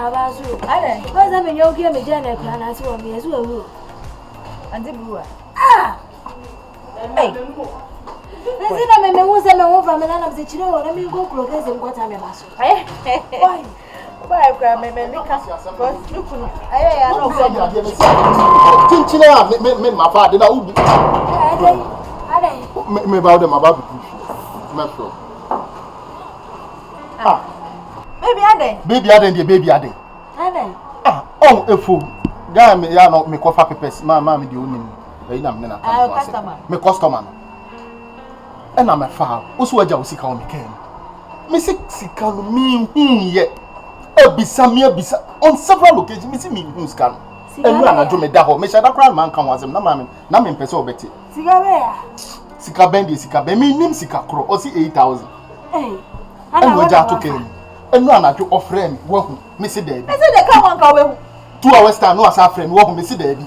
Abasu. I was a yogi and Janet, and I saw me as well. And the brewer. Ah! Hey! I was a man from an of the children. Let me go close and what I'm about. Why? Why, Grandma? I don't my father. Me about them about Metro. Baby, are they? Baby, are they? Baby, are they? Are they? Oh, a fool. Guy, me, ya no, me coffee papers. Mamma, me do name. Customer. Me customer. And I'm a foul. Also, a jousy call me came. Miss Sican me yet. Bisa on several occasions. Missy me who's can. And you are not doing that. Miss Adakran man come was him. No, in person Betty. Sika bendi sika be me nim sika kro o si 8,000 and we ja to kem and no na to offer me wo me si there bi me say the come on ka we 2 hours time no asa friend wo me si there bi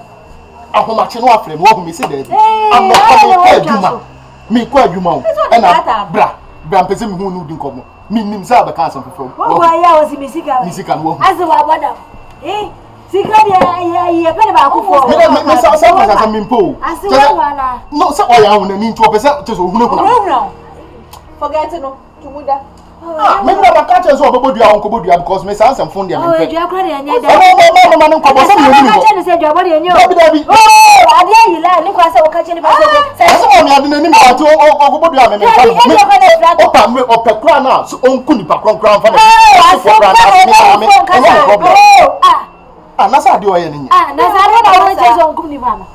ahomache no afre me wo me si there bi am no ko aduma me ko aduma o na bra pese me hu no di nkomo me nim sa be ka asem fofo wo ya o si me sika no wo ase wa boda Sika ya pele ba akufo. Me sa me mpo. No say oya hu na ni nti opese to so hu na. Forget no. Tumuda. Me na ba ka che so obodua onko bodua because me say phone dia me pe. Oh, dua kra de anya da. No man nko bo say me hu. Ka che ne say dua bo de anya. Dabi. Oh, ade ayi la ni kwa say o ka che ne ba say. Say so me ade na ni ma to onko bodua me me fa. Opa me ope kra na so onku ni pa kron fa na. Oh, nasa adi oye ni. Nasa adi na wo je so nkum ni ba ma.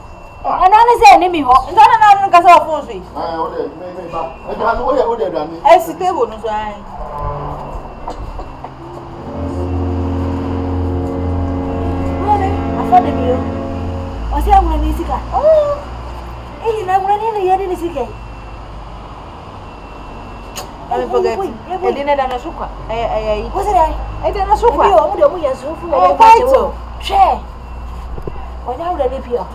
E na ne se ni mi ho. Nta na nka se ofun so yi. O de me ba. E ga no o de do ani. E si table no so ai. Ole, afa de mi o. O se awura ni sika. Oh. E na awura ni ye ni sika. I forget. E di na da na sukwa. Wo se dai? E di na sukwa. E o mu de mu ye so fu. E ba Share. When I ready pure.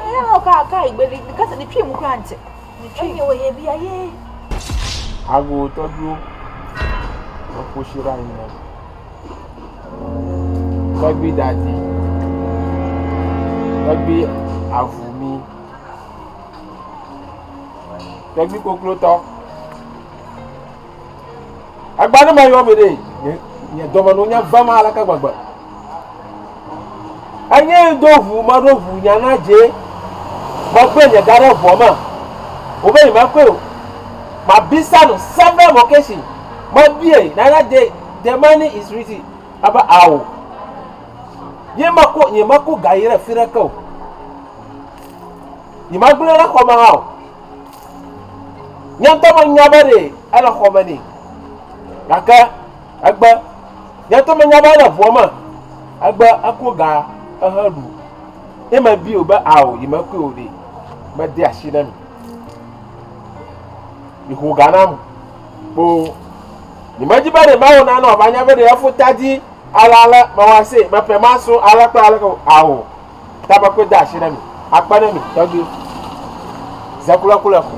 I believe because the tree will grant it. The tree will be a year. I will tell you. Push it right now. What be that? What be for me? Let me go close. I buy my home today. You don't know Vama like a baba. Anye dovu madovu nyana je gbogbo nye dare boma obe me ko ma bisa no several occasion ma bie na the money is written aba awo ye mako gaire firaka o ni magbele ko ma ha nyanto ma nyabare ala ko mani aka agba nyanto ma nyabare boma agba akoga ahadu e ma bi oba awo yi mako ode ma de ahina mi ho ganam bo ni maji bare ma wona na obanya be de afutaji alala ma wa se ma pe ma so ala pa ala ko awo tabako da ahina mi apana mi togi zakula kula ko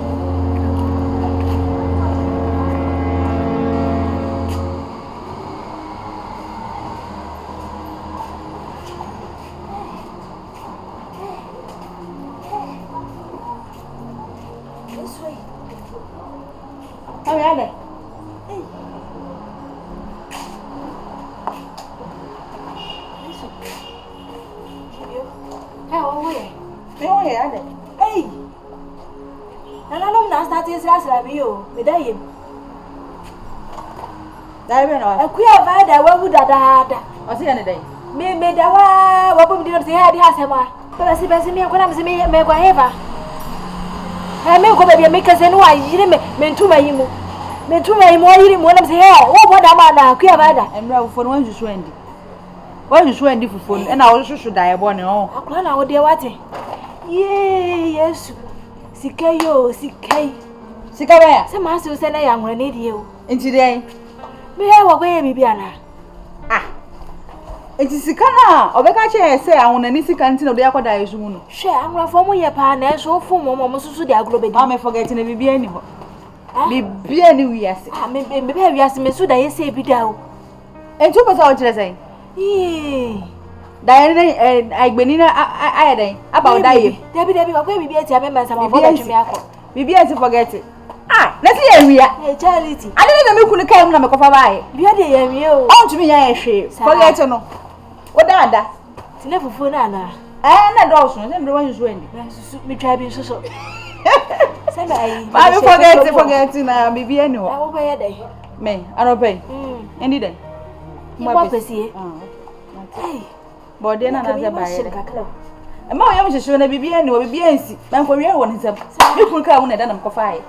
Akuya vada wabu dada. Osi ene dai. Me dawa wabu ndi se ha di asema. Basi me kwala me kwa heva. Me ko be me kase no ayire me ntuma yimu. Me ntuma yimu ayire mo na se he. Wo boda ma na akuya vada. Emra ufo no wanjusu endi. Wanjusu endi fufo no na wo hwehwe dae bo ne ho. Akura na wo de wate. Ye Yesu. Sikayo sikai. Sikabaya. Se ma se o se na ya nwere ne die o. Enti dai. Me wa gwe bibi ana. Enti sika na obeka che se awona ni sika nti na do yakoda yesu mu no. Hwe anwafo mo ye pa na so fu mo susu de agro bedi. Me forget na bibi ani ho. Bibi ani wiase. Me be wiase me su da yese bi da o. And 2% of say. Diane, I been about dying. Debbie, I'm going to be at your members. I'm going to be able to forget it. Ah, let's see we are. Charity. I didn't know we couldn't come to buy. You are the you. Oh, to me, I shave. Forget to know. What that? It's never for Nana. And also, and the one who's winning. Me driving so. I forget now, maybe I know. I will pay a day. May I don't pay any day. My see. Hey, but then another buyer. And my young is showing a baby and will be easy. Man, for your one is up. You could come and then coffee.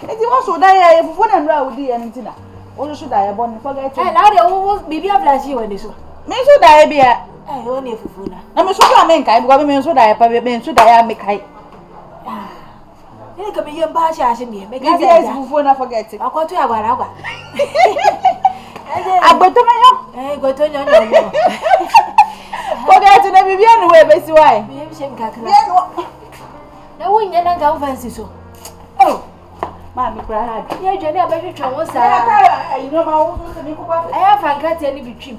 It also die if one and row dear and dinner. Or should I abandon forget? And now they almost be a flash you when they saw. Me should I be a only for food. I'm a sure I make I government so that I mean should I make I. You can be your bash in here. Make it before I forget it. I'll go to Agua. I go to my home. I go to your forget to never be anywhere, Bessie. Why? No one yet go fancy so. Oh, Mammy cried. Yeah, Jenny, I bet you trouble, sir. I know my own. I have forgotten any between.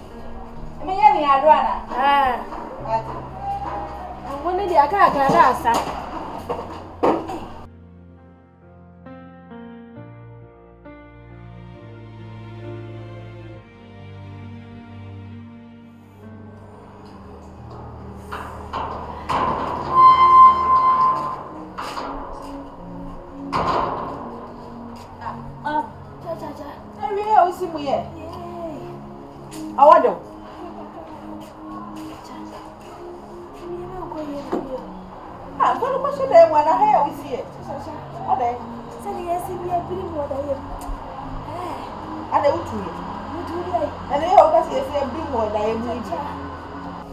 I mean, I'd rather. I wanted the Akaka. I want to. I'm going to push it when I hear we see it. Okay. Send me a pretty water here. And they will do it. And they always say a big water.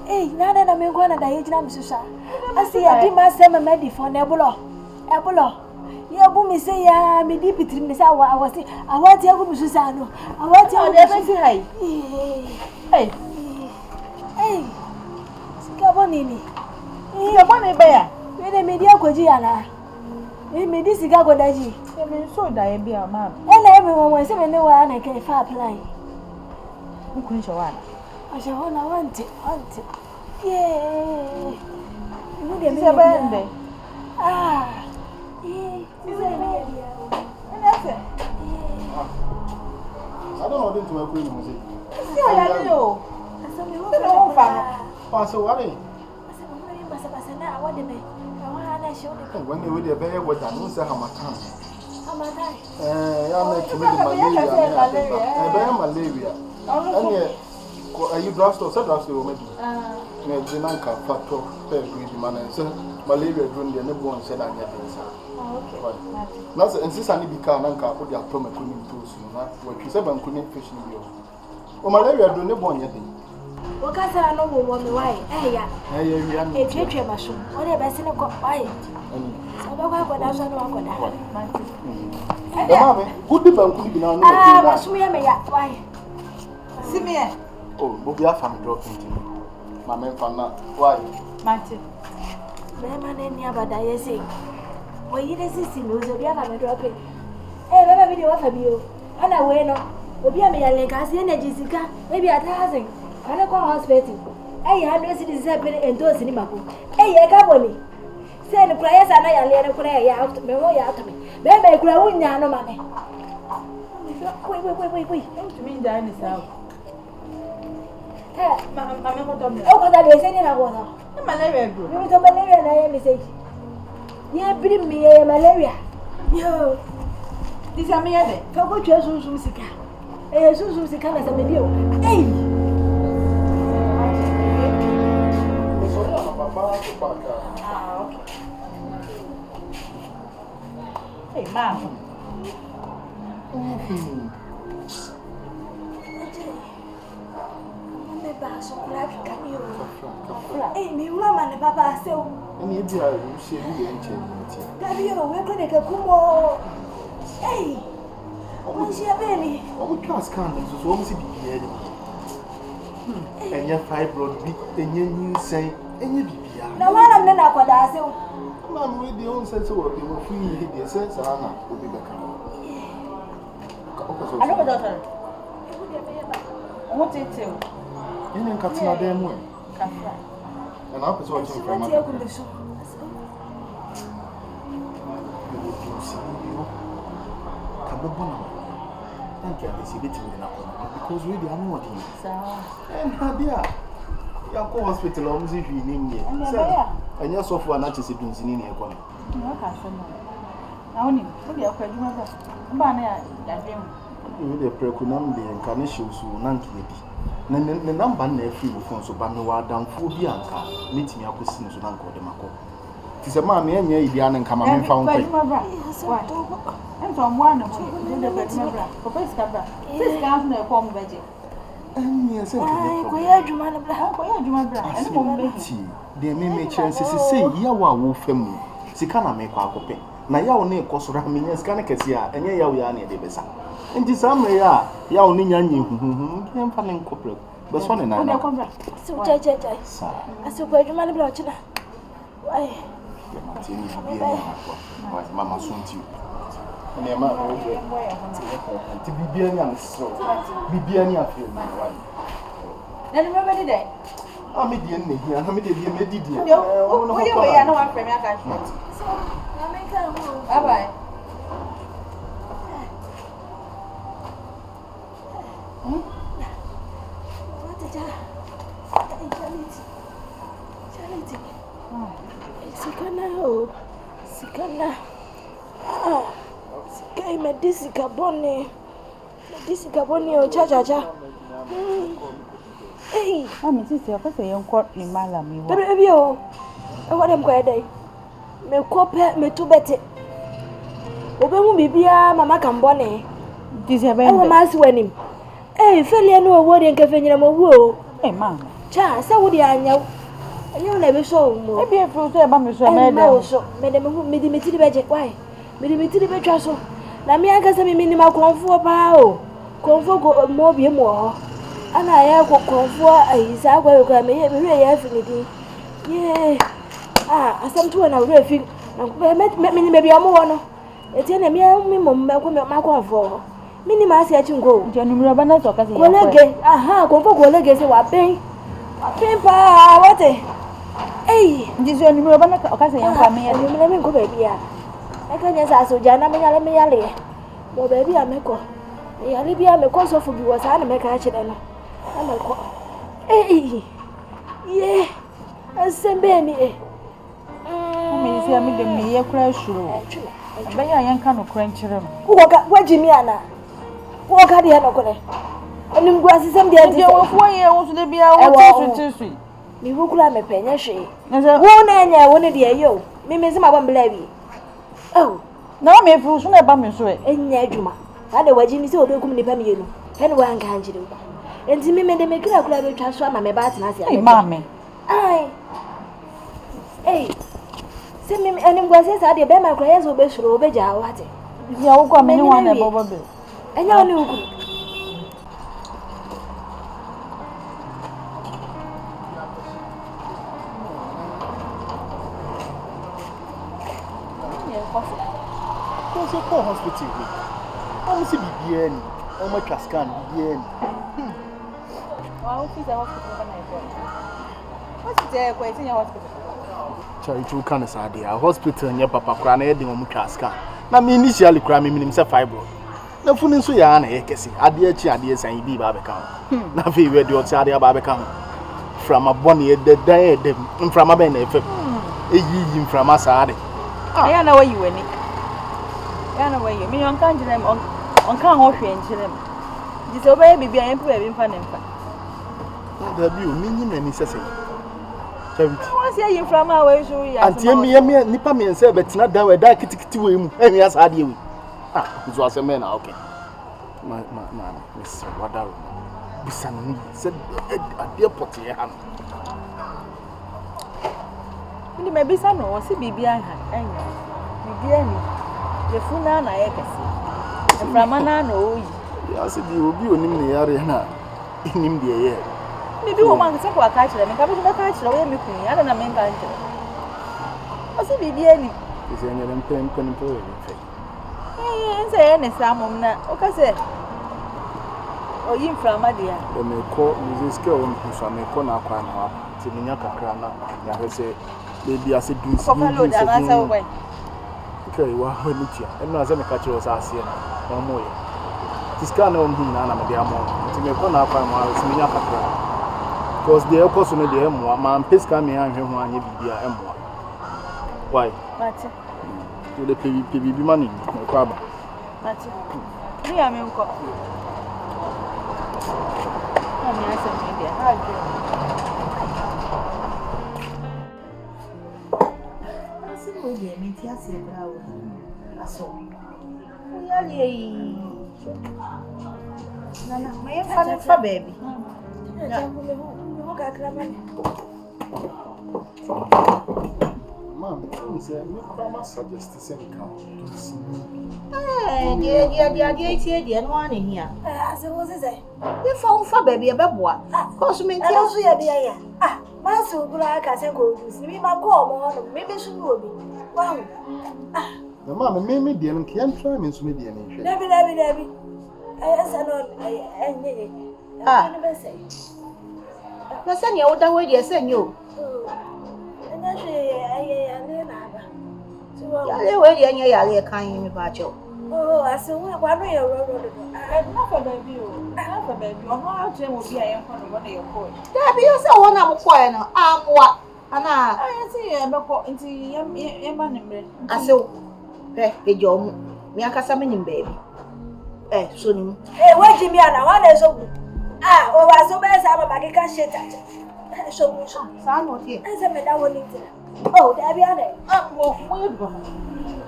Hey, now that I'm going to die, I'm so sorry. I see I did myself a medic for Nebula. Ebola. Yeah, boom, say, yeah, me deep it in the sour. I want to go to Susano. I want to never say hi. Hey, hey, Scabonini. Scaboni bear. When a media cogiana. We made this cigar daji. I mean, so die be a man. And everyone was 7 no one I can far apply. Who couldn't show one? I shall want it. Yeah. You would have been there. Ah. I don't know what to my queen music. See, I know. So what? When they were the bear, what I don't say how much time. I'm not to malaria. Are you dressed or said us? Zinanka, Fato, Peggy, man, and said malaria during the newborn said I never. Now, and since I need to come and put your atomic cooling tools, what you said, I'm cooling fish in you. Oh, malaria do not want anything. What can I know what the way? Eh, yeah, a treacher mushroom, whatever I said, I got by it. So, what else I know about that? Good people could be now. Ah, why? See me. Oh, but we are from dropping. My man, why? Martin. Man, any about I say. Well, you didn't see me, so we have a drop it. Eh, never video of you. And I went on. Obi a me a link as energy sika, maybe at 1,000. Can I call hospital? Eh, you had no citizen and those in Mapu. Eh, I got money. Send the prayers and I let a prayer out to me. Maybe I grow in Yano money. Wait. Don't mean that is out. Eh, Mamma, oh, that is any water. Malaria, you will tell malaria and I am message. Yeah, bring me a malaria. Yo, this is me. For what you are so sick. Eh, so sick as a video. Hey, okay. Hey, ma'am. Hey, me woman and papa say. And you see we're going to come. Hey, what's your baby? Oh, we can't scan them, so almost be here. And your fibroid be and you say, and you be here. No one of them are what I say. Ma'am, with the own sense of what they were free, the sense Anna will be back. I know, daughter. What it too? You didn't cut my damn way. And I'll put watching from my because really I'm not here. And Nadia, you are hospital almost if you name me. And you're so far not to see in your corner. I only put your question. You the precunam the incarnation so nanky. The number never free phone so by me while down for Bianca. Meet me up with Sims and Uncle de Maco. Tis a man, and ye be and come and found. I'm from one of the bedroom. For Miss Cabra, this garden of home veggie. And yes, I the meme chances to say, Yawa will family. Sikana make our copy. Now, your name costs Ramina Scanacasia, and Yawiani de Bessa. And this summer, Yaw Ninan, who can corporate. But one and I so, I suppose you might have why? Mamma soon to you. And your mother will be to be young so be any of you. Then remember the day. I'm a dear, I'm a dear, bye bye. Sikana. Sikai medisika bone o cha. Hey, I'm sister, I say, court in Malami. Baby, oh, what am I day? Me cope, me too better. Obe bibia mama kan bone. This is a very nice wedding. Eh, fairly no word and cafe mo wo. Eh, ma'am. Cha, say what anya. You never saw more. Maybe if you say about me so madam who made me to the budget. Why? Made me to the budget so. Na me aka say me minimal comfort pa o. Comfort go more be more. And I have comfort is I go me here finity. Yeah. Ah, some two and I really feel. Maybe I'm one. It's in a mere minimum, my comfort. Minima say to go. General Banana talk as a aha, comfort go legacy what pay. Pimpa, what eh? Hey, this one you Banana talk as a young family. Let me go, baby. I can't just ask Jana me. Well, baby, I make go. I live here, my course of you was I make a children. I'm a call. Hey, yeah, I send Benny. I mean, me a crash. I am kind of crunch. What Jimiana? Walk out here, no good. And in grass, some day, 4 years, to be our sweet. Me who cry me penny. One and I wanted the yo. Me miss my one baby. Oh, now me fools never me so. And Yajuma. I know what Jimmy so don't come to Pamino. And one can't you do. And to me, they make a club transfer my bat and I say, Mammy. Aye. Hey. Send me any glasses at the Bema Crayas will be sure obey your water. You are come anyone above it. And you know. So call hospital. I'm see BBN. Oh my scan BBN. Hospital quite in your hospital. Charity can say a hospital near Papa Cran heading on scan. Na me initially cry me minimum fibro. Na funi so ya na yekesi. Ade achi ade san bi ba beka. Na fe we de o ade ba beka. From a bonny de dem from a ben efe. Eyi from a sade. I know where you went. I know where you mean on can't them on can't wash and chill them. Disobey be I am fan and fan. There be meaning and necessary. Charity. What's here from our way? So ya. Anti me nipa me say bet na da we da kitikiti we mu. Emi asa ade we. Ah, it was a man okay. Ma Mr. Wadaro. Bisani said ade poti e ha. Ndi me bisa no wo se bibia han enya. Bibia ni. Ye funa na ye kese. Eframa na na oyi. Ya se di obi onim ne yare na enim de ye. Bibi wo man se ko aka kire me ka bi ka kire wo ye me kun ya na me nka kire. O se bibia ni. Ise nyere mpem pe fe. Nse ye ne samom na o ka se. O yin frama dia. O me ko music skill on so me ko na kwa na ti me nya kakra na ya he say baby ase do Ko fa load ana sa wo. Okay, wa ho ni tia. E na say me ka kire o sa ase na mo ye. Ti ska na o hu na me dia mo. Ti me ko na kwa ma ti me nya kakra. Because the echo so no dey mo ma peska me anhwe ho anye bibia e mo. Why? Mate. To the PB money no kwaba. Mate. Ni ya me nko. Na me ase me dia. Ha ju. Asi mo dia me ti ase bra wo. Aso. O ya le yi. Nana, me fa baby. Mom, you say me come suggest to send car to see. Dia no ane hia. Ase wo se. You fa baby e beboa. Cause me ti so ya dia ya. Ma so bra ka se go do. Me ma ko mo ho no. Me be su no obi. Wow. The mom me dia no kian try me so me dia no hwe. Dabi. Asa no enye. Ne be say. Na se ne wo da we dia se nyo. Anya she aye na aba. Ya le we dia nya ya le kan mi ba cho. Oh, ase wo kwa no ye ro. Na fa baby o. Na fa baby. Ono a twa mo bi a yen kwa no wo na ye ko. Da bi yo se wo na mo ko e no. Amwa. Ana. Aye se ye be ko nti ye ma ne mre. Ase wo. Ejo mu. Mi akasa me nyim baby. So ni mu. We Jimmy ana wa na so. O wa so be sa mama ke ka sheta. So mu so. Sa no tie. Ese me da woni ti. Oh, da bi ade. Mo ye do.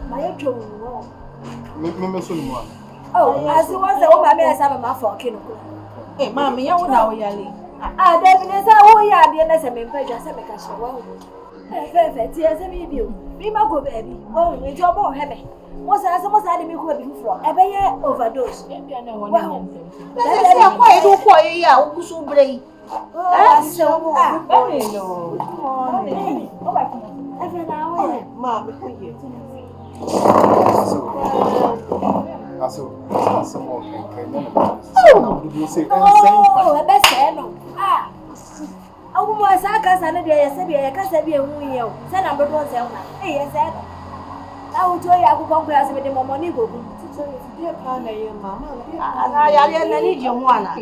Ma ye twa wo. Me so ni mu. Oh, asi wa se wo ba me sa mama for kinu. Ma me ya wo na wo yale. Da bi ne sa wo ya de na se me mpa jwa se me ka she wa wo. Fe ti ese mi bi o. Mi ma go baby. Wo ni ti obo he me. Mo sa de mi ko bi fufuro. E be ye overdose. Bia na wo ni ntem. Se ko e do ko ye ya wo kusu brei. So mo. No. Oh my God. Efe na wo ye. Ma me ko ye. So more can you say oh, be say no. Awu mo sa ka sa ne de ye se de ye ka sa bi ehun ye o. Se na mbedo se una. Ye se no. Awu to ya akukon ko ya se de momo ni gogu. Tito ye pa na ye mama. Ana ya le na ni je ho ana.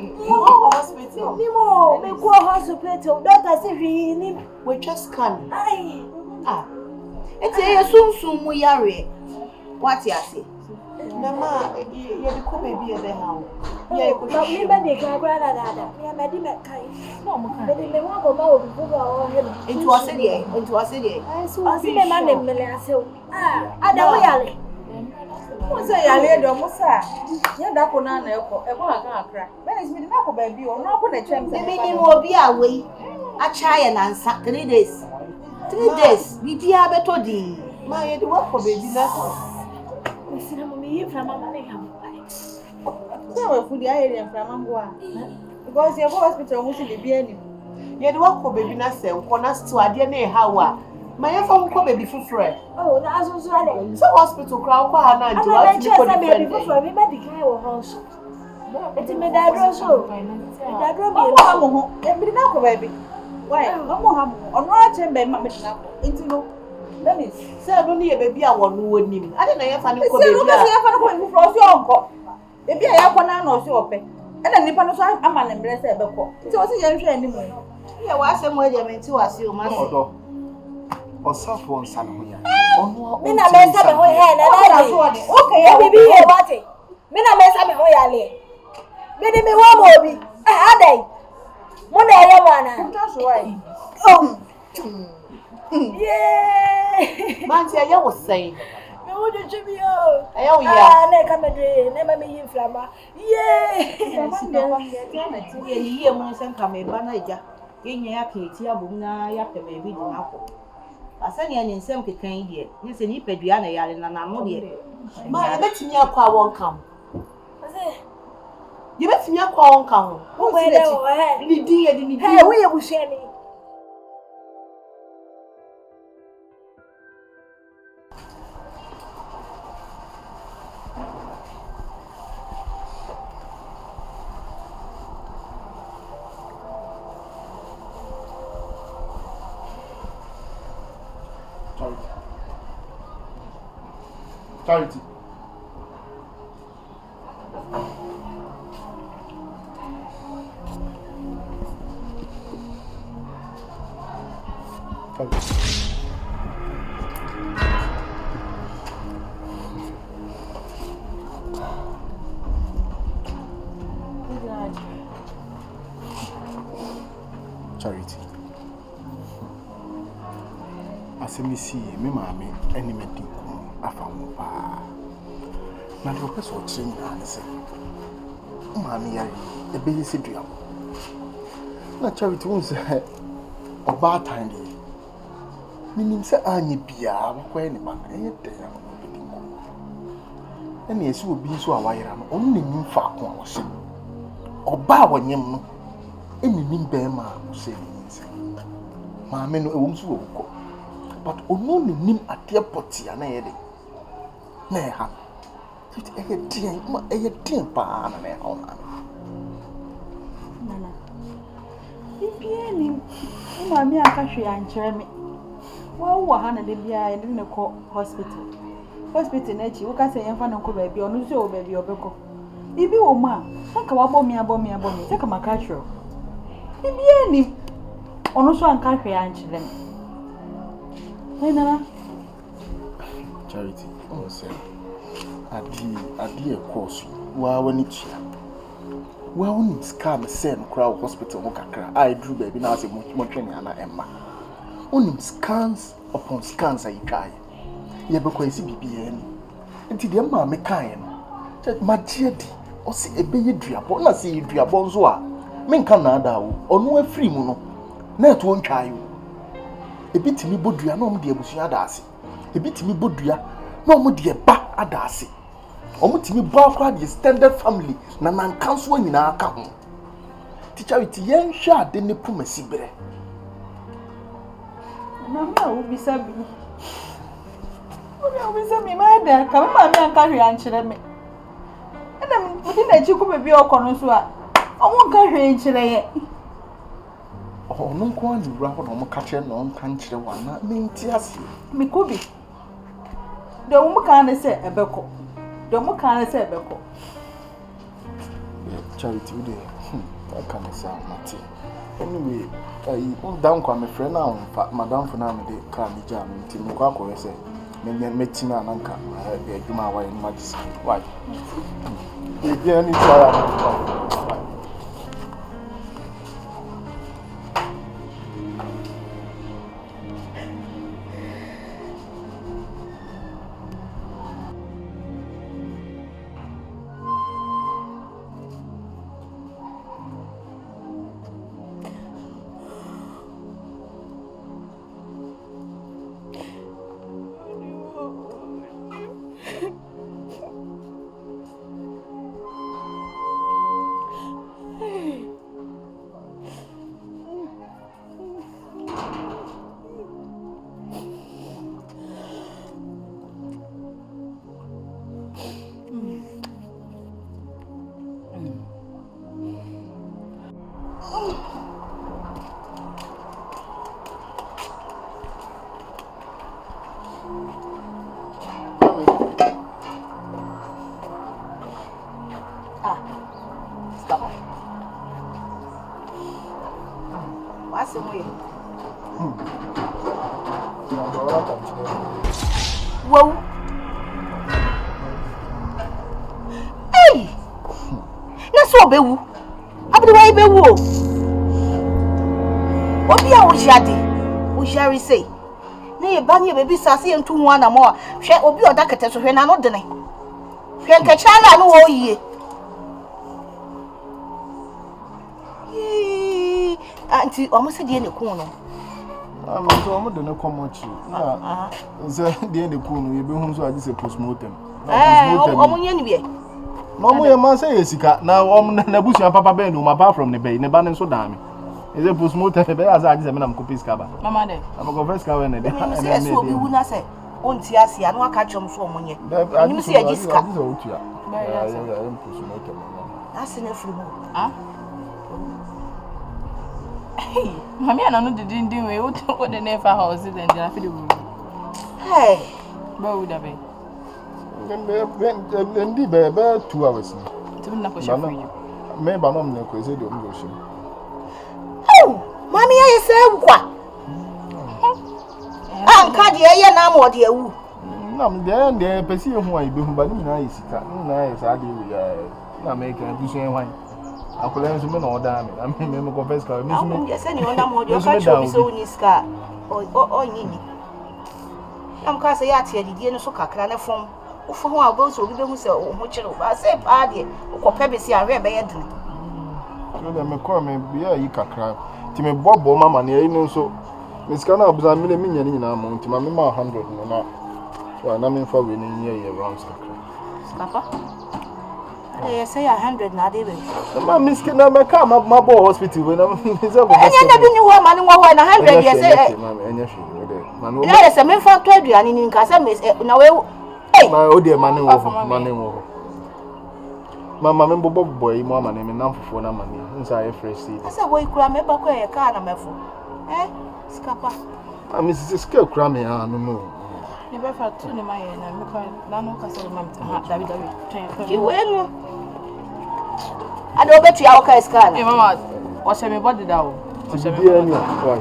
Hospital. Ni mo me ko hospital. Doctor say we ni we just scan. Ai. Eti ye sunsun mu yare. What ya say? Na ma ye de ko baby e be ha o. Ye ko shi. Me be de ka kra da da. Me me di me kai. No mo kai. Me wa go ma obi bu o he no. Into ase de. O si me ma ne mele ase o. Ada wo yare. Mo say yare do mo sa. Ye da ko na e ko aka akra. Me ne me na ko baby o. No ko na twem se. Me ni mo obi awei. A cha ye nansa 3 days. 3 days. Bibia beto di. Ma ye de wa ko baby na so. Sina mami from mama ne ham. Se we fudi aye from mama because you go hospital mo si baby ani. Ye de wa ko baby na se nko na sto ade na e hawa. Ma ye fa nko baby fufure. Oh, na aso ale. So hospital kra ko ha na nti wa ti ko baby fufure me ba di kai wo house. Eti me da dro so. Me da dro me. Mo ho. E bi na ko baby. Why? Mo ha mo. Ono a chembe ma me na ko. Nti no. Dennis, say no ni e baby a wonu wonim. Ade na ye fa ne ko baby a. Say no ye fa ne ko baby fro so onko. Baby a ya ko na na o se ope. E na nipa no so ama ne mbre say e be ko. Nti o se ye nhwe ani mu. Ye wa asem wa je menti wa se o ma se. Odo. Osafo nsa no ya. Ono me na me sa me ho ya na na de. Okay, ya baby ye wate. Me na me sa me ho ya le. Me de me wa mo obi. Adai. Mo na ye mo ana. Nta so wa. Oh. Yeah. Man say ya wo say. Me wo de chibio. Aya wo ya. Na ka me de, na ma me yin flama. Yeah. Man de wa ya na ti ye yiye mo sen ka me ba na ija. Yenya ya ka eti abom na ya pe me bi di na ko. Asani ani nsem kekan die. Ni se ni padua na yare na na no de. Ma ye betimi akwa won kam. Ye betimi akwa won kam. Wo we de wo he. Ni di ye di ni di. He wo ye bushani. Charity. Charity. As me see, me mammy, any medical, I found na the person will change and say, Mammy, a baby city. Na Charity won't say, or bad time. Meaning, say, I be a queen, but I ain't there. And yes, you will be so aware, only mean far was or bow on him. Any mean bear ma say, Mammy, no woman's will but only nim at the potty and a headache. Nay, ha. It's a dear pan and a home. Nana. If you Mammy, I can't and Jeremy. Well, 100 baby, I didn't call hospital. Hospital, Nettie, you can say, and find Uncle Baby or no baby or Beco. If you, ma, think about me, take a macacho. If you any, or no so uncountry and children. Nana. Charity, oh, sir. I dear course, why when it's here? Well, when it's come, same crowd hospital, I drew baby now, say, much Anna Emma. Only scans upon scans I try. Ye because BBN. Until the mamma kind. My dear, or see a baby drop, not see drop bonsoir. Men Canada, or no free mono. Net won't try you. A bit me bodria, no dear Busia Darcy. A bit me bodria, no dear back a Darcy. Or what me bark the standard family, Naman counsel in our account. Teacher, it's young shot, then the pumacy better. No, will be something. Will be something, my dear. Come on, and carry answer me. And I'm looking at you could be your connoisseur. I won't carry answer. Oh, no one you wrap on catcher, no country one, not mean tears. Me could be. The woman can't say a beco. The woman can't say a beco. Charity, I can't say, Matty. Anyway, I down come a friend now, Madame Funami, Carly Jam, Timoko, say, Metina and Anka, I do my way in Majesty. Why? You need to. Whoa. Hey! That's what be woo. Up the way be woo. What be our shadi? We shall say. Nay, Banny baby sassy and 2 1 or more. Shall obi or dakata to her not the name. Can catch I know all ye. Auntie, almost a dear in the corner. I'm so don't know how much. The end of the corner, you be home so I just a postmortem. No more, man say, now I'm Nabusi and Papa Ben, whom apart from the bay, Neban and so damn. Is a postmortem as I just a man copies cover. Mamma, I'm a confess cover and a day. I would not say, on Tiasi, I don't catch them so many. You see, I just cut. That's enough for you. Hey, Mammy, I know the didn't do it. What the never house is and I feel Hey. Bo da be. Ndi be 2 hours. Tumi na ko share for you. Me ba no me ko say do me go share. Oh, mami ya say kwa. Anka de ye na mo de awu. Na me de pesi hu ayi be hu ba ni na yi sika. Ni na yi sa de wi ya. Na me kan bi so en akole nso me na oda me me confess ka me so me say ni onda mo de o ka cho bi so ni ska o nyini am ka say ya tie didie no so kakra na fom o fo ho abo so obi be hu say o ho kire o ba say pa de o ko pe be si ahwe be ye dene no de me ko me bia yi kakra ti me bobo mama na yi no so me ska na abuza me me nya ni nyina mo ti ma me ma 100 no na wa na me fa we ni ye rounds kakra papa say 100 na dey be. Ma miskin na me ka ma bo hospital we na me say go. Enya na bi ni wo ma ni wo na 100 ye say. Enya hwe we dey. Ma no. Na say me fa to aduane ni nka say me na we ma o dey ma ni wo. Ma me bobo boy mo ma ni me na fofo na ma ni. Nsa ye fresh seed. Say wo ikura me ba ko ye ka na mefo. Skapa. Ma me say skill kura me ya no. Ni be fa tu ni ma ye na me ka na no ka say ma David Ki we no. Ado betu ya oka scan. Mama, o se me body da o. O se me body. Why?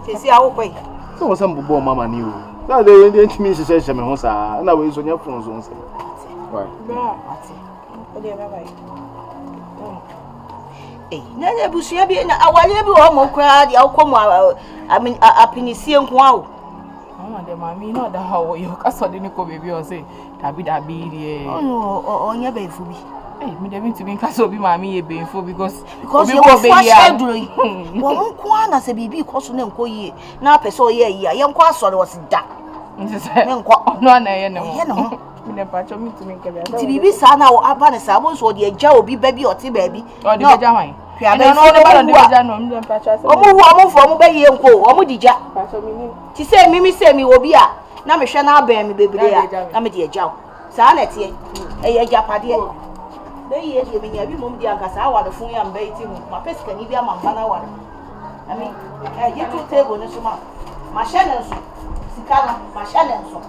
Sisi awo kwai. So wo sam bobo mama ni o. That dey ntimi se me ho sa. Na we so nya phone so nse. Why? Bra, ati. O dey bye bye. Na busuya bi na awale bi wo mo kra de akomo apinisie nko awo. Mama de mami no da hawo yo ka so de ni ko baby o say David abiri e. Oh, onya be fu bi. Me dey mean to be cause obi mami ye benfo because you go be ya wo nko ana se bibi koso ne nko yie na pese oye yi a ye nko asore wo da ne nko no na ye ne mo ye no me ne pa cho me to me ke bia ti bibi sa na wo aba ne sa bo so de agya obi ba bi ote ba bi o de beja wan hwa be no de ba de beja no me dem pa cho se omo fo omo ba yie nko omo dija pa cho me ni ti se mi obi a na me hwe na aba mi bebre a na me de agya sa na tie e agya pade They ye me nya bi mom di anka sa wa de fun ya mba iti mu ma pesika ni bi ama mba na wa I mean ye to table no so ma hye ne nso sika no ma hye ne nso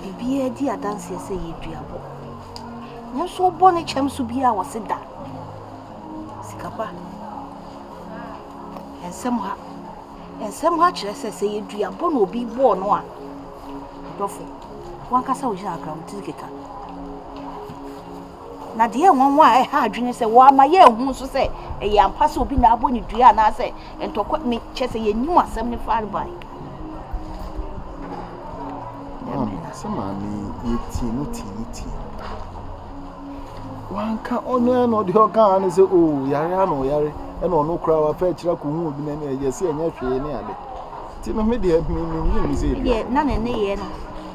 Bibi di adanse se ye duabo. Nso bo ne chem so bia wo se da. Sikapa. ensem ha kire se ye dua bo na obi bo no a dofo wan kasa wo jina akram tikeka na de enwonwa ha adwene se wo ama ye hu so se e ampa se obi na abo ni dua na se entokwa me che se ye nyum asem ni far bai sama ni yeti wanka ono no de oka an se o yare no yare e no no kra wa fa kira ko hu obi na ne ye se enya hwe ne ade ti no me de mi se ye na ne ye no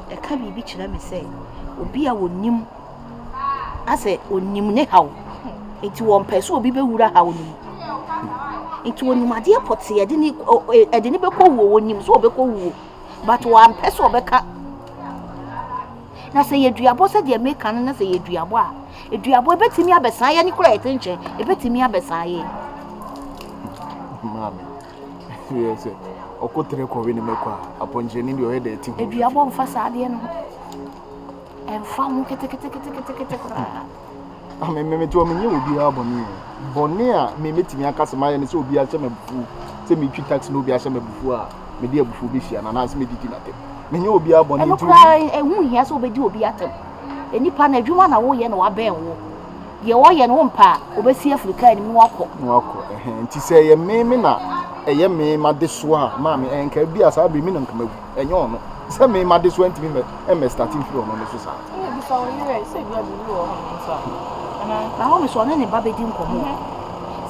e ka bibi kira me se obi a wonim ase onim ne hawo enti won pese obi be wura hawo ni enti wonim ade pote ye de ni be ko wo wonim so obekọ wo but wan pese obeka na se ye duabo se de make kan na se ye duabo a eduabo ebetimi abesan ye ni kura etenche ebetimi abesan ye mami yes okotere ko we ni mekwa aponje ni de o de ti eduabo mfa saade no emfa mu kete kura me to me nye obi aboni boni a me metimi akase ma ye ni se obi a che mebufu se me twi tax no obi a che mebufu a me de abufu be hia na na se me didi na tem me nye obi aboni ntu ehu hia se obedi obi atem enipa na adwuma na wo ye na wa ben wo ye wo ye no mpa obesi Africa ni wakọ nti se ye me na eye me ma de so a ma me enka bi asa bi me na nka magu enye ono se me ma de so ntimi me starting from no so sa e bi fa wo ye se bi abi wo ho so na ho me so na ne ba be di nkomo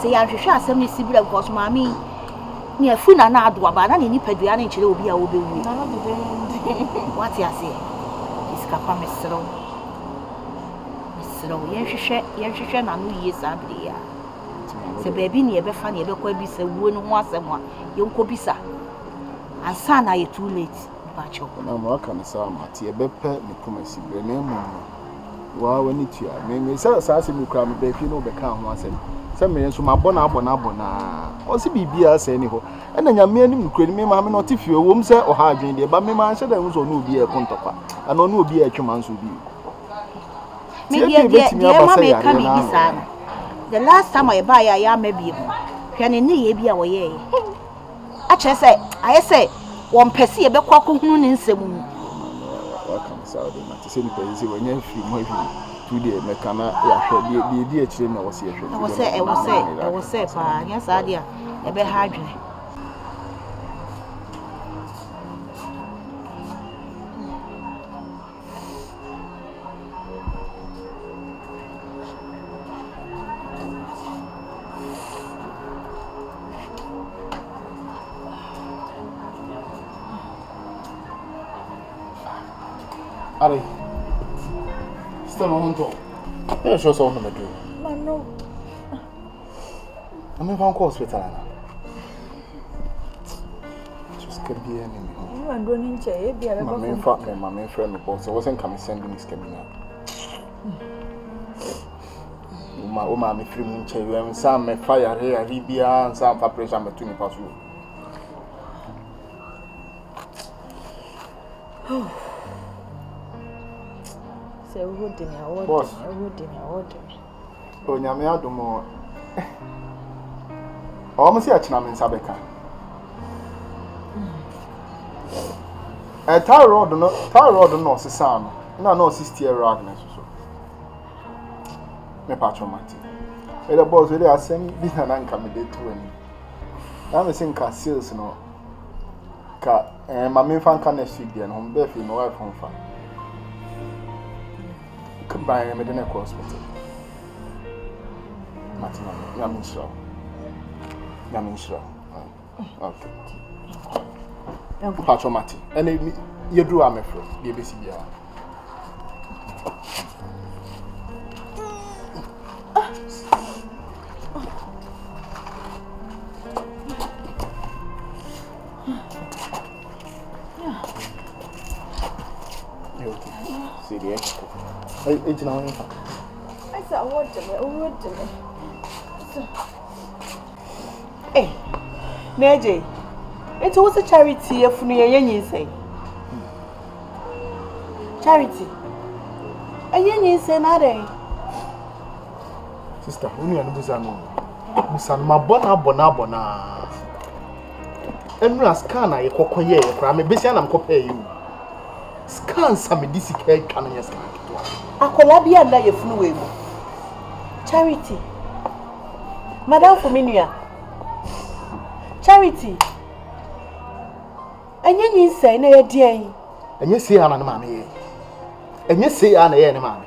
se ya hwehwe asem ni sibira because mami ni afu na na ado aba na ni nipadua na nkyere obi a wo be wu na no de what ya say iska pa mesro yenhwehwe na no yie sabri ya se baby ne ebe fa ne ebe kwa bisa wuo no ho asem a yenko bisa ansa na ye too late ba cho na mo aka ne sa ma ti ebe pe ne kuma sibre na mu wa wani tia me sa se mi kra me be fi no be ka ho asem se me nso ma bona o se bibia se ni ho e na nyame anim kra ni me ma me no ti fi owom se o ha adwen de ba me ma hye da nso no obi e kontokwa ana no obi e twema nso bi the last time I buy ya maybe hwane ne ye bia wo ye a che say I say won pese ye be kwa ko hunu ne nsem mu welcome saudi na tse ni pese wo nya free mo fi tu de mekana ya hwe di akire na wo se ye hwe e wo se pa nya saudi a e be ha adwene Are still on top. Yeah, sure, so I'm do. No. I'm in hospital. Just get here and you are going to say, be a my main friend report. So I wasn't coming sending this cabin. My woman, me free in chair, and some fire here, Libya, and some preparation between the past. Say wood in your boss. Oh, nyame adomo. O mo si achina me nsabeka. Thyroid no sesa no. Na no 60 rag na so. Me patcho mate. The boss we dey asem bi na nka me dey to ani. Na me sin ka sales no. Ka ma me fan ka next week dey no be fi my wife home fa. Combine me the hospital. Martina, I'm sure. Okay. Patcho Mati. And you do am afraid. The BC ya. See the extra. It's now. I said, what to me? Hey, Neji, it was a charity if you say. Charity. You say nothing. Sister, who you are Busano? Busan, my bona. enura scan aye kokoye ye kra me besia na mkopa ye scan some disi kai kan ye scan to akola bia na ye funu we mu Charity madam Fuminia Charity enye nyi na ye dian enye sei ana na maame ye enye sei ana ye ne maame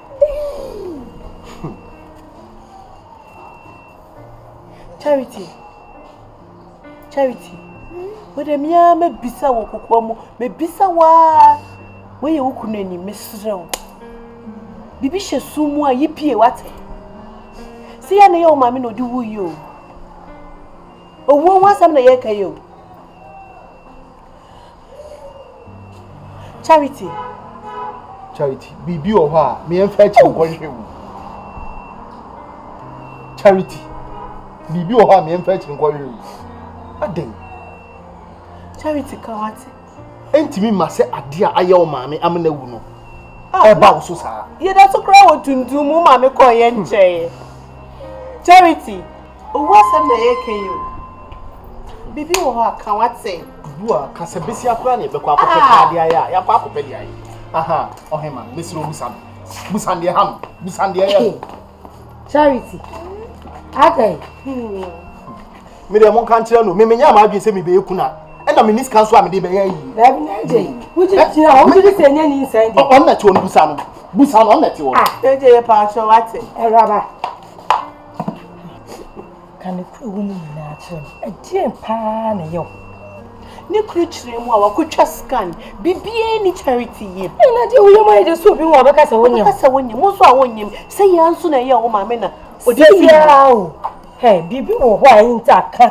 Charity wede mia me bisa wo kokwa mu me bisa wa we ye wukunani mesrew bibi hye sumu a yipie wate si ya na ye o maame no di wuyi o owo wasam na ye kaye o Charity bibi o ho a me enfa chinkwo hwewu Charity bibi o ho a me enfa chinkwo hwewu aden Charity kawate entimi ma se ade a aye o maame amna wu no e ba wo so saa ye da so kra wo tuntum mu maame ko ye nche Charity owo asem na ye kayo bibi wo ha kawate bu a kasa besi akra na e be kwa akopeka ade aya ya kwa akopedi aya aha ohema mesiro busan de ham busan de aya Charity okay me de mon kan kire no me menya ma adwen se me be ekuna ena me nis kan so a me de be yan yi na bi na je wuji kira o wuji se nya ni nsan de on na ti on busan on na ti won eje ye pa so wate raba kan ku wu mu na kire adien pa na yo ni kru kire mu a wakotwa scan bibie ni Charity ye na je wo ye ma je so bi wo be kasa wonyem mo so a wonyem se ya nso na ye wo maame na odi ya o hey bibi wo ho ayin ta kan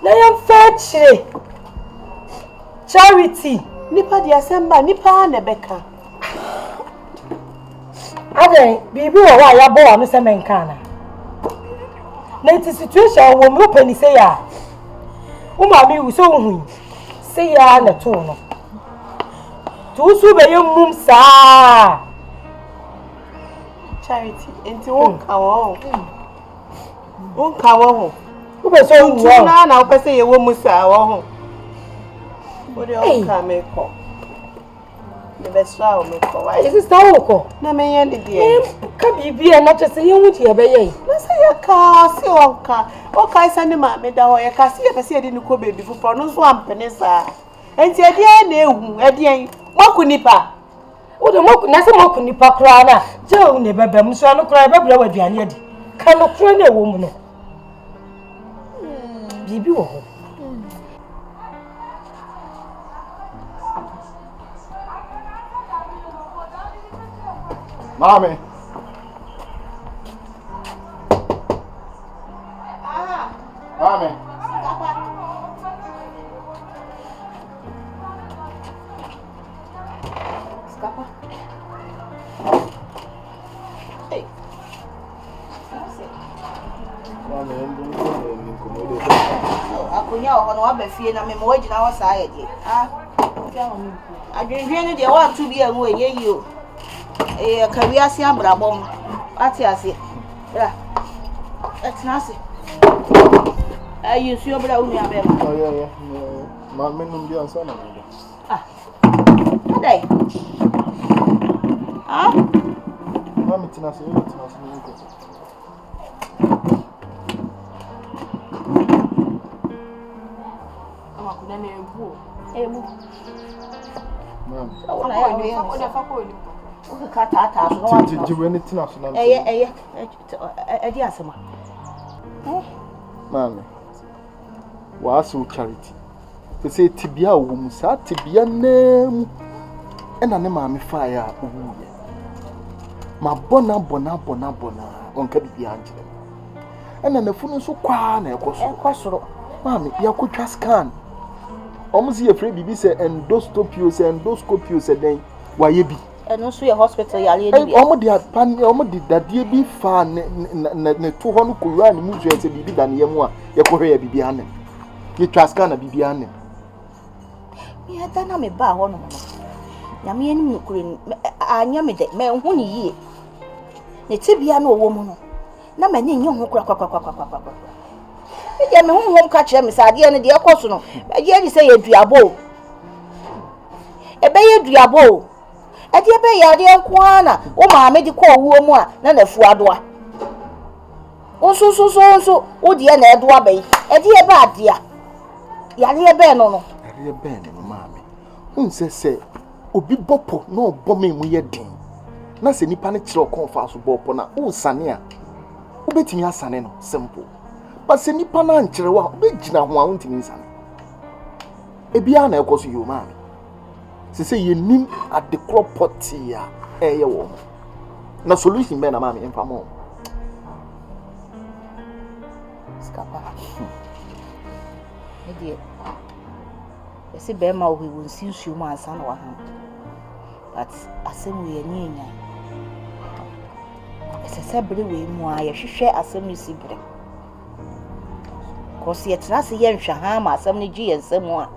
na yam fa chire Charity nipa di asemba nipa na beka ade bibi wo ho ya bo anu se menka na it situation wo mu pani se ya wo ma mi wu so hu se ya na to no tu su be yem mum sa Charity enti won ka wo wo be so hu na wo pese ye wo mu sa wo ho wo de o ka me ko the best wa o me ko wa is this how ko na me yan de ka bibi e na to se ye hu ti e be ye na se ye ka si o ka isa ni ma me da ho ye ka si ye pese ye de ni ko baby fufo no so ampene sa enti e de na ehu e de moku nipa wo de moku na se moku nipa kra na je o ne bebe mu so no kra be bra waduane adi ka no kra na ewo mu no bibi wo ho Mami. Mami. Escapa. Hey. Mami, akunya ho no abafie na me mo wagina ho saa ye de adwenhwe no de wa tu bi amu enye yi o kawiase abrabom ati ase ya etnase ayi suyo bra unu abe ma menum bi ansa na me adai mami tinase ni ko kuna na ebu mami ona ya we ona fa ko ni o ka ta so no wa jiwe ni tinase na edi asema mami wa aso Charity pese tibia wo mu sa tibia nam ena ne mami fa ya owuye ma bona onka bibia angire ena na funu so kwa na ekosoro mami ya kotwa scan omuzi ye free bibi se endoscopio se den waye bi eno so ye hospital yale ni bi omudi dadie bi fa ne to ho no kowura ne muzu ese bibi da ne yemu a ye kohwe ya bibi anem ye twa scan na bibi anem mi ada na me ba ho no ya me ni mukure anya me de me hu ni yie ne tibia na owo mu no na ma ni nyi ho kura e me honhom ka kire me sade ne de ekoso no e je di say yeduabo ebe yeduabo e de ebe yade enko ana wo maame di ko owuo mu a na nafu adoa so wo de na edoa bai e de ebe adea yade ebe no yade ebe no maame unse obi bopo na obo me mu ye den na se nipa ne kire okonfa so bopo na wo sane a wo betimi asane no simple but se nipa na nkire wa wo begina ho a wo ntimi nsane ebia na ekoso yo maame se ye nim at the crop pot ya eye wo na solution be na maame emfa mo skapa medie ese be ma obi won sinsu mu ansa na wa ha but asem we nyenya ese sebre we mu a ye hwehwe asem isi bre kosi etra se ye nhwa ha ma asem ne gi ye nsem a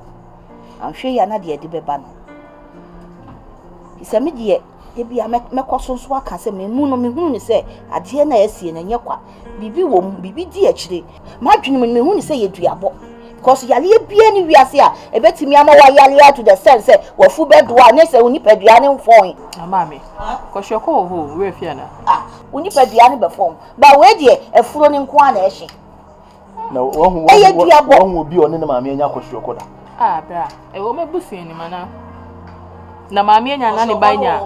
anhwe ya na de ade beba no isemi de ebia mekoso so aka se me mu no me hu ni se ade na asie na nye kwa bibi wo bibi di akire madwene me hu ni se ye duabo because yale ebia ni wiase a ebetimi ama wa yale to the sense say wafu bedoa ne se onipadua ne mfon amame koshoko ho we fie na onipadua ne befom ba we de afuro ne nko ana ehye na wo obi one na maame anya koshoko da bra wo mebusu ni mana na maame anya na ne banya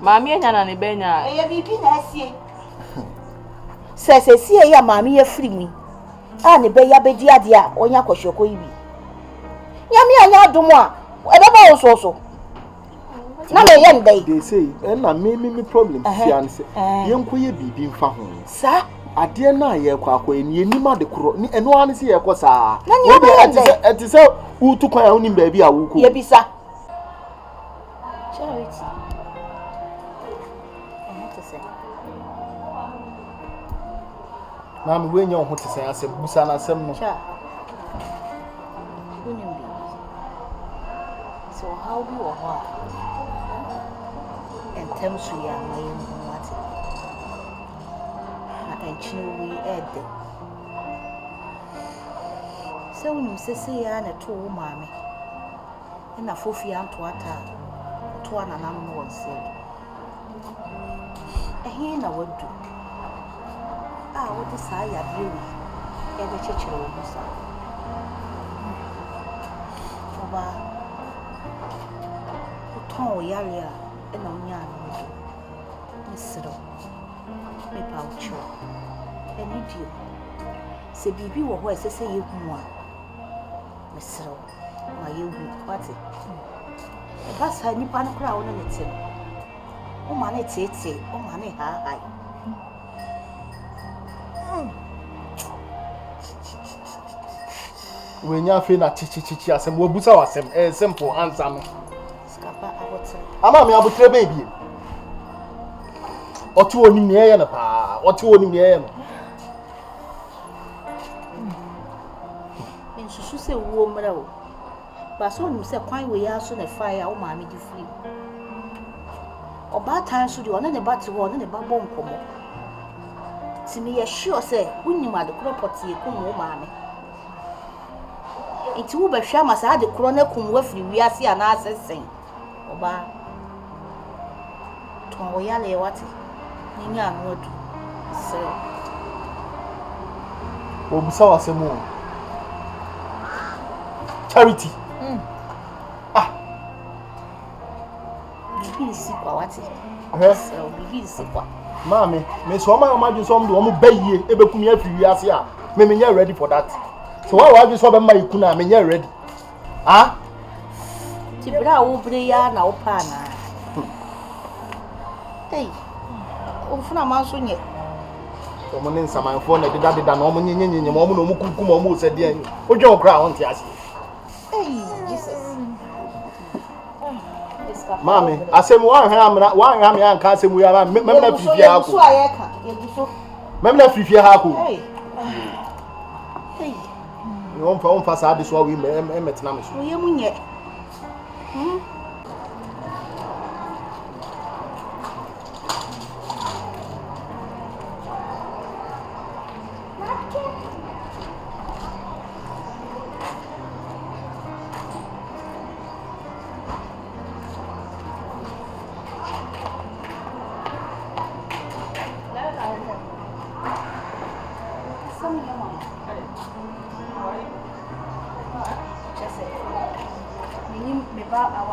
maame anya na ne banya bibi na asie sie ya maame ya free mi ne be ya bedi ade a onya koshoko yi bi nyame anya adomo a ebeba wo so na me ye ndai they say na me problem fiance yenkoye bibi mfa ho sa ade na ye kwa eni enima de kro ni eno ane se ye ko saa ati se utu kwa ya unim ba bi a wo ko ye bisa charity na me wenya ho tese asem busa na asem no cha unimbi so how do you want and terms we are my what attention we ed so unim sese ya na to wo maame na fofi anto ata to ana na no won se ehe na wadu what is I beauty? Every church will use that. Oba, Tom Yalia, and on Yan, Miss Siddle, me pouch, and you. Say, Bibi, what I say you more. Miss Siddle, my you, what's it? That's how you pan a crown on it. Oh, man, it's oh, money, high. We nya fe na chichichi asem wo busa wasem simple answer no skapa abotre ama me abotre baby otu oni me ye na pa otu oni me ye no ensusu se wo mra o ba so onu se kwan we ya so na fire o ma me di free oba tan so di one ne ba te ho one ne ba bom komo timi ye sure se unim ade kropoti e kum wo ma me iti wo be hwa masa ade kro na kum wa firi wiase ana asesen oba ton wo ya le wate ni nya no adu se o busa wasem o charity bibi si kwa wate se o bibi si kwa mama me so ma ma ju so do mo bayie ebekum ya firi wiase a me nya ready for that. So why you so be my kuna me nya ready? Ti bra wo bre ya na wo pa na. Hey. O funa ma so nye. So mo ne nsamanfo na deda na mo nyenyenyenye mo no mo kuku mo se de an. O dwe okra won ti ase. Hey, Jesus. Mami, asem wan ha me anka asem ya mem na fifia ha ko. So ayeka, ye so. Mem na fifia ha ko. Hey. Hey. On fa sa de so we metina me so. Wo ye munye.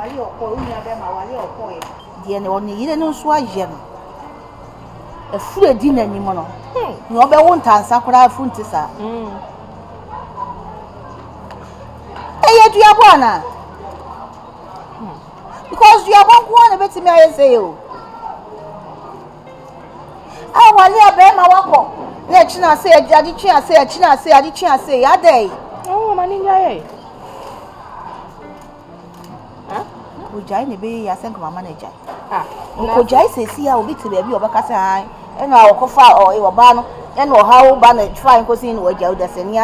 wale okọ unya be ma wale okọ e de ne oni yire no so aye no efure di nanim no no obe wo ntansa kora afunti sa eye duabo ana because duabo nko na betimi aye say o wale abe ma wako na china say adi china say china say adi china say ya dey maninja ye ojai ne be ya senko mama na jai ojai say si ya obi ti be bi obakasa han ena akofa o e oba no ena o ha o ba na try nko sin no ojai odasani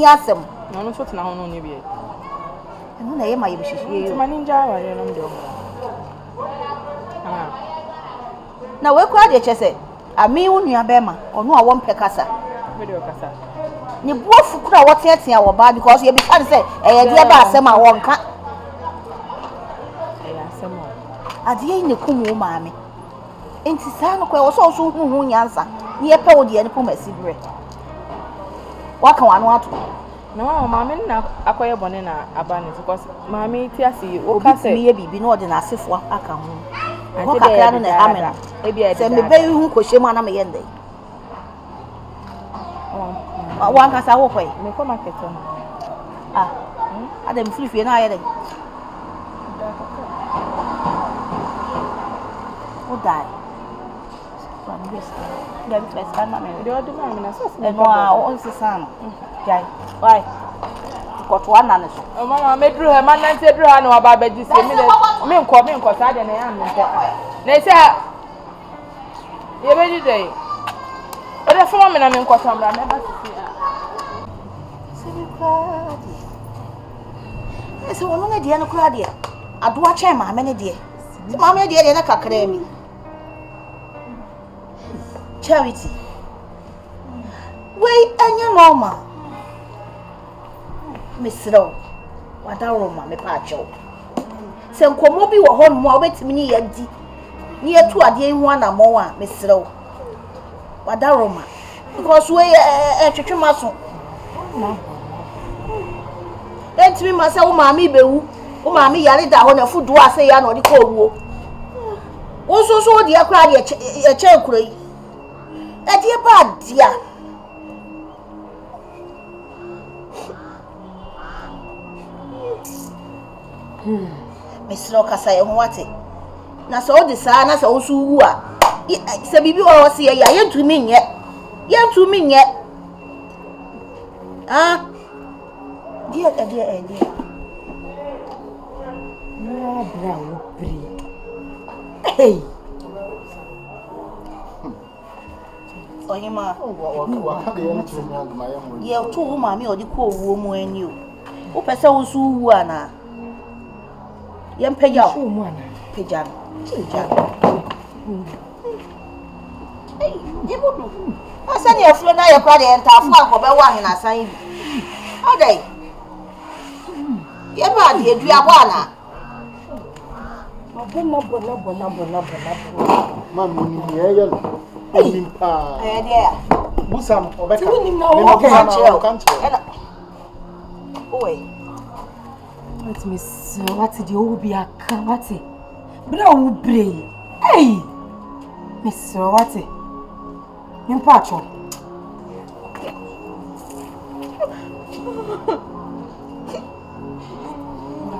asem no so tena ho no ne bi enu na ye ma ye bi hihie yo maninja wale no ndo na we kwa de chese ami unua be ma onu a wo mpe kasa video kasa ni buofu kura woteatea wo ba because ye be fan say e de ba asem a wo nka asem ade ne kumu maame enti saa no kwa wo so hu nyansa ni ye pe wo de ne poma sibre waka wanu ato no maame na akoye bone na abane because maame ti ase o ka say mi ye bibi no de na asefo aka ho ko kakra no na amen ebia se me be hu ko shemu ana me yende wan ka sa wo kwai me ko market no adam free na ayede o dai from this dem first kan na me de o de ma me na so se no o se san jai why ko to ana ne so mama me dru he man na nte dru ha na wa ba ba ji se me nko sa de na ya me nte na se ye be ji dey o de fo me na me nko so mra me ba sisi Sibikadi. Ese wono ne de no kura de. Ado a chen maame ne de. Ti maame de na kakra mi. Charity. Wei anya normal. Misro. Wadaro ma me pa acho. Se nkomo bi wo ho no a obetimi ni yadi. Ni etu ade hu anamo a misro. Wadaro ma. Because we twetwema so. Enti mi ma se wo maami bewu wo maami yare da ho na fudu ase ya na odi ko owuo wo so de akura de e che kura yi e de ba dia mesro kasa ye ho wate na so odi sa na so so wu a se bibi wo se ya yentumi nye dia no bra wo pri hey oyima ye to wo maami odi ko owuo mu ani o wo pese wo so wu ana ye mpegya wo mu ana pegya hey ye bodu asa ni afro na ye kwa de ntafo akobe wa he na san bi adai ye ba de dua bwana bona mama ni ye ye no pa dia busam obeka me no kan cheo oi let me see what the obi aka what bra wo bre hey miss what nimpa cho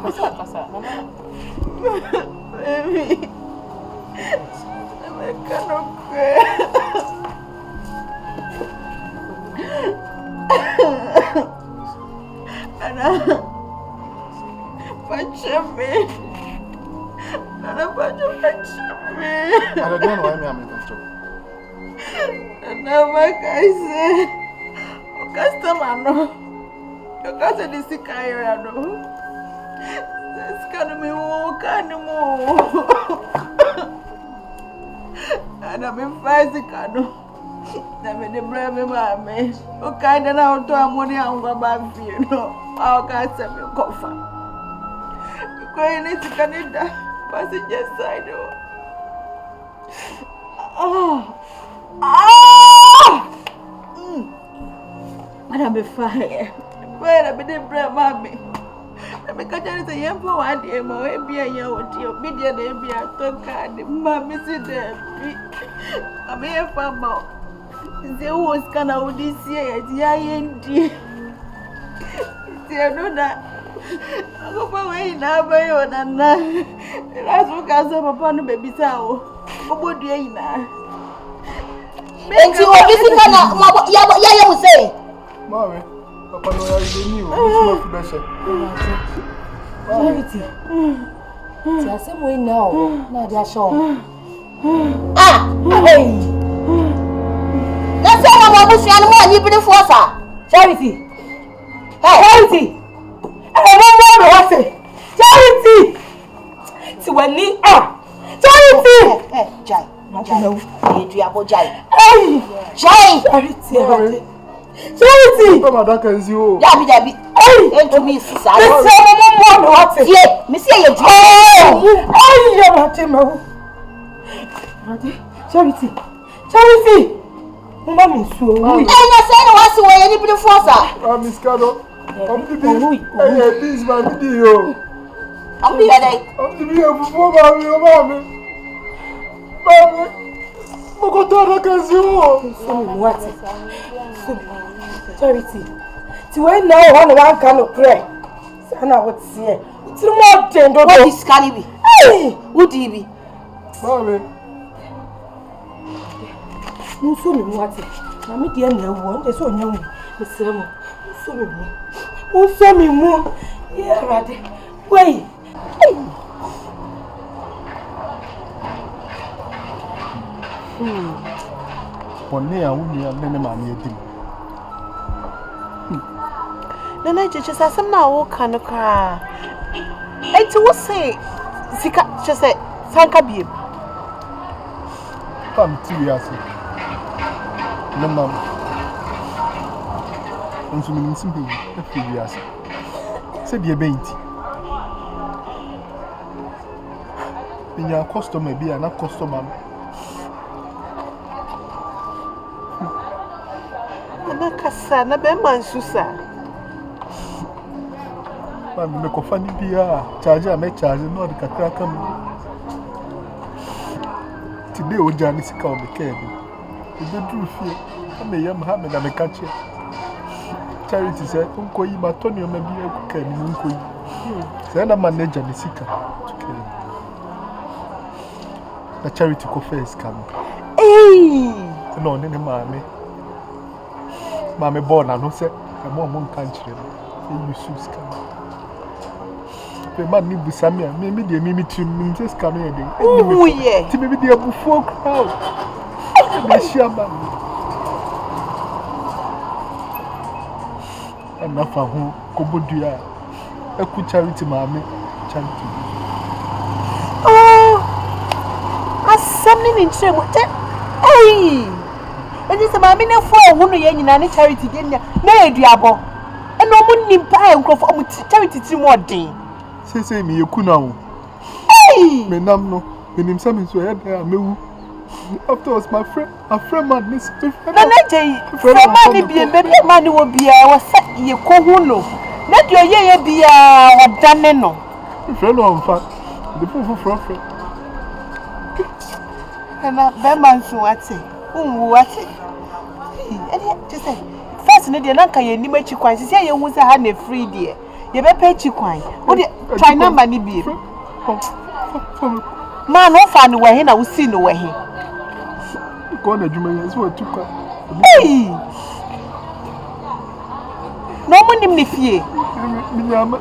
Kasa. Baby. I cannot cry. Ana pachame. Ana pachame. Ara gano wa mi ameka cho. Ana makaise. O customer no. O kase disikayo ya no. Sikana me wo kani mo. Ana me fazi kano. Na me de bra me mame. O kaida na oto amoni angwa ba fie no. O ka se me kofa. Ko ene sikanida passenger side o. Ana me faye. Where be de bra mame. Me catch it say yam for one day mo e bia ya odi obi de na e bia to card ma me si de bi. Abi e fa ma. Ze wo skana odi si e ya yendi. Ti no na. Ako pa we na ba yo na na. Rasu ka so papa no be bisa o. Obo dua yi na. Enti obi si kana ya wo say. Mama, papa no ya dey ni o. This no fi be se. Charity. Ti asemo ina o na dia show. Ah, hey. Na say na mo busu anu mo ni bi force. Charity. Hey, Charity. No what say? Charity. Ti wani Charity. Jai. No. You abo Jai. Hey. Jai. Charity. Charity. Mama da kan si o. Dabi. Hey. Ento mi sisa. Me say no what say? Tie, me say you. Ay, ya mate ma. Mate. Charity. Mama mi so. Ay na say no what say we ni bi force. Miss Kado. Hey, this my video. I'm be there. I'm the video for mommy. Moko to da kan si o. What? Charity. Ti we now one kind of prayer. Sana what see. Ti mo den do. What is Calibi? Hey, who di bi? Mommy. Nso mi what? Na me dey na wo, nde so nya wo. Me sere mo. Nso mi mu. Ya rade. Wei. Pone a wuni a nene ma me edim. Nana jeje sasem na wo kan kra. Enti wo say sika chese sanka biem. Pam ti wi ase. Mama. Onso mi nsim bi e fi wi ase. Se die benti. Binya customer bi ana customer. Nana kasa na be mansusa. Mami me kofani bia charge a me charge no de kakra kam. Today o jani sika o me kebi. E be dru fie. Na yam ha me na me kache. Charity say unko yi ma toni o ma bia ku ka ni unko yi. Say na manager ni sika. Na Charity ko face kam. No ne mami. Mami born na no say e mo nkan kire no. E you sus kam. Pe man ni busami a me de mi tim mi just come here dey. Oh yeah. Ti me de abufuo crowd. Na shiama. Na fa ho kobodua. Eku Charity mami Charity. Oh. Asamni ni nchemo. Hey. Eni se mami ne fo hunu ye nyina ne Charity de na eduabo. Eno mu nimpa e nkrofo mu Charity ti mu odin. Say me yekuna wo. Hey! Me nam no, me nim say me so head there mewu. Afterwards my friend man this. Na jey, friend man ni bi baby man wo bia wo say ye ko hu no. Na de ye bia odane no. Friend no fa. The fufu friend. Na be man so ate. Unwu ate. Eni just say first no de na kan ye nim achi kwan se ye hu say ha na free de. You be pay chikwan. What the try number ni bi? Man no fa no we na wo si no we he. Go na djuma yes we tuka. Hey. No mo nim ni fie. Mi nyama.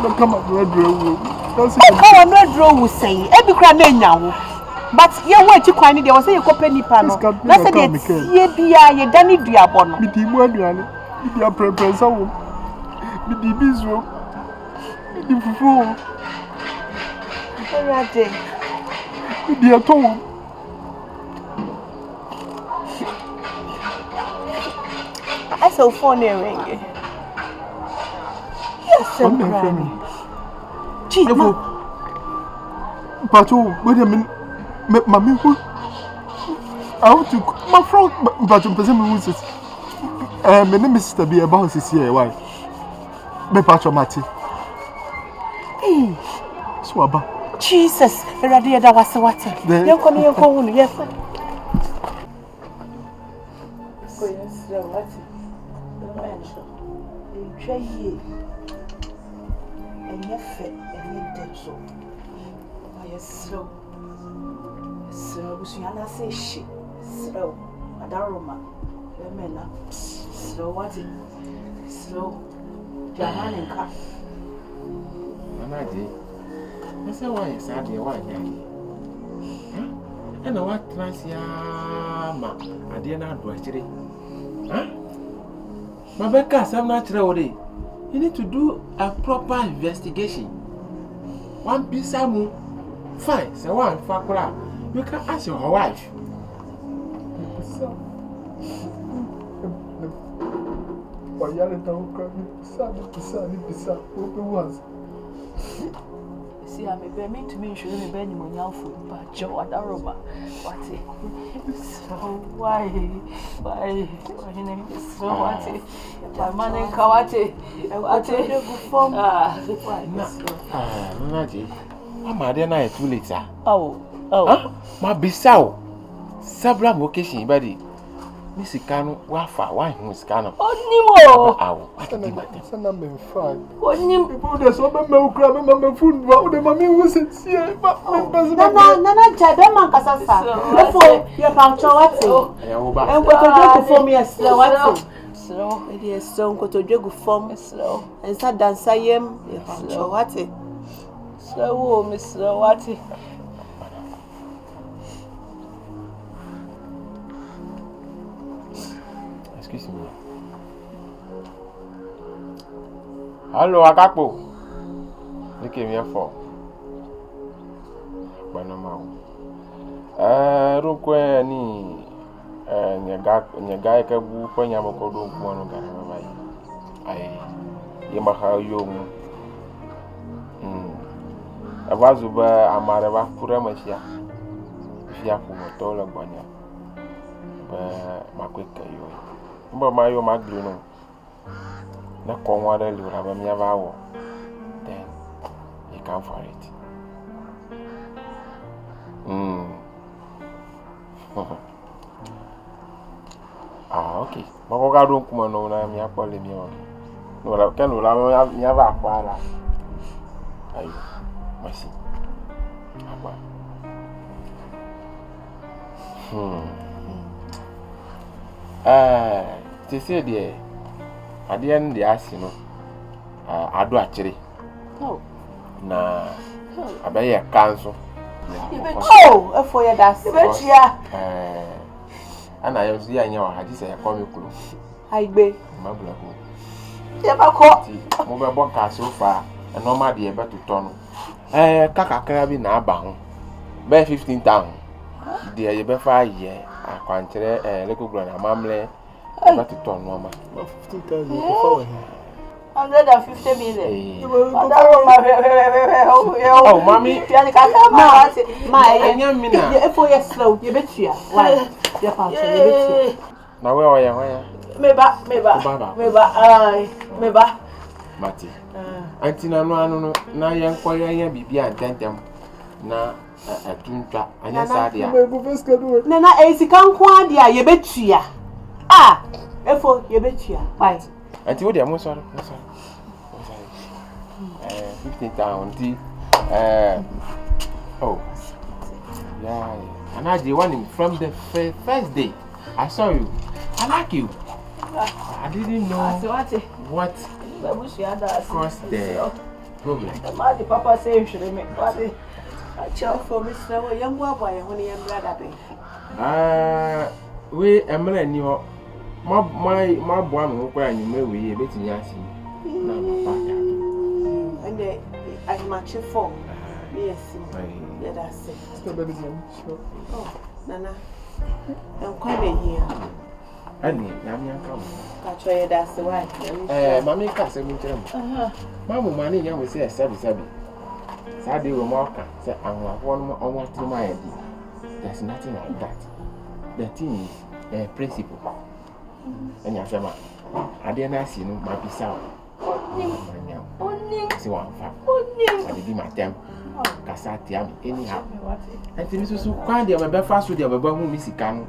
Na kama no adro wo. That's it. Ka no adro wo sei. E bi kra na nya wo. But ye wo chikwan ni de wo say ye kopa nipa no. Na say de tie bia ye dani duabo no. Mi di mu aduane. Mi di apreprensa wo. Mi di bizo. Mi di fufu. Erade. Mi di ato. I saw phone ring. Yes, I'm crying. Gee, Pacho, wait a minute. Mami, who? I want to. My friend, Pacho, person who says, my name is Sister B. About this year, why? Me Pacho Mati. Swaba. Jesus, Radia, that was what. You're going to go on, yes. Yes, what? Try ye. And your fit and your dead so. Yes, slow. Slow, Siana say she. Slow. Adaroma. Remember. Slow, what? Slow. Jaman and car. Manaji, I say why is that the one? And what Transiama? I did not do actually. Huh? Mabeka, some natural. You need to do a proper investigation. One piece of moon. Fine, so one fakura. You can ask your wife. See, I'm a bear to me, should be Benny Monalfo, but Joe Adaroma. What? So why? Your name is so what? My man in Kawate. What? Nanaji, I'm a dinner at 2 liter. Oh, my Bissau. Sabra vocation, buddy. Miss Cano, Wafa, why who's Cano? Oh, Nemo! What did you Send them in 5. What Nemo? There's one milk, my food, but the mammy wasn't here. Nana, Jabema Casasa. Therefore, you're about to what? And what to do for me as slow. Slow. It is so good to do form Slow. and sat down, Sayem. You're what? Slow, Miss Lawati. Excuse me. Hello, Akapo. You came here for Banama. Rukwani, Nyagaka, when you go to one of Yamaha Young. A Vazuba, Amarava, Puramachia. If you have a taller banya. My quick, but my Magluno. Not come what you have a mere vow. Then you come for it. Okay. But I don't come on, I'm your poly. No, I can't allow me never acquire. I see. They say the at the end, the ass, you know, I do actually. Oh, nah, I buy a council. Oh, for your dust. And I was here, and I just say a comic clue. I be My brother. never caught. Mobile book so far, and no matter the better to turn. Kaka crabby now bound. By 15 town. Dear, you be 5 years. I can't tell a little grown a mamle. About to turn normal. 50,000 before. 150 million. Oh, mommy, My young mina, for your slow, you bet you. Why? Your pouch, now where are you? Meba. Mati. Antina no, now young choir, be and tentem. Now a tunta, and yes, I Nana, as you can't quadia, you bet you. Ah, therefore, you bet you. Why? Until the most 15,000. Oh, yeah. And I did one from the first day. I saw you. I like you. I didn't know what caused the problem. My papa said, should make what I chill for Mr. Young boy when he am brother. We Emily knew my boy who crying you may be a bit in Yassi. And I'm much for yes, let us say. Oh, Nana, I'm quite here. And Yamian come. Catch your that's the way. Mammy can't say me. Mamma, money, young will say a sabby. Sadly, we mark, say, I'm one more on what to my idea. There's nothing like that. The thing is a principle. And Yasama, I didn't ask you, my piece out. See one fact. Give my time. Kasati am anyhow. And to me so kwan dia me be fa so dia be ba hu mi sika no.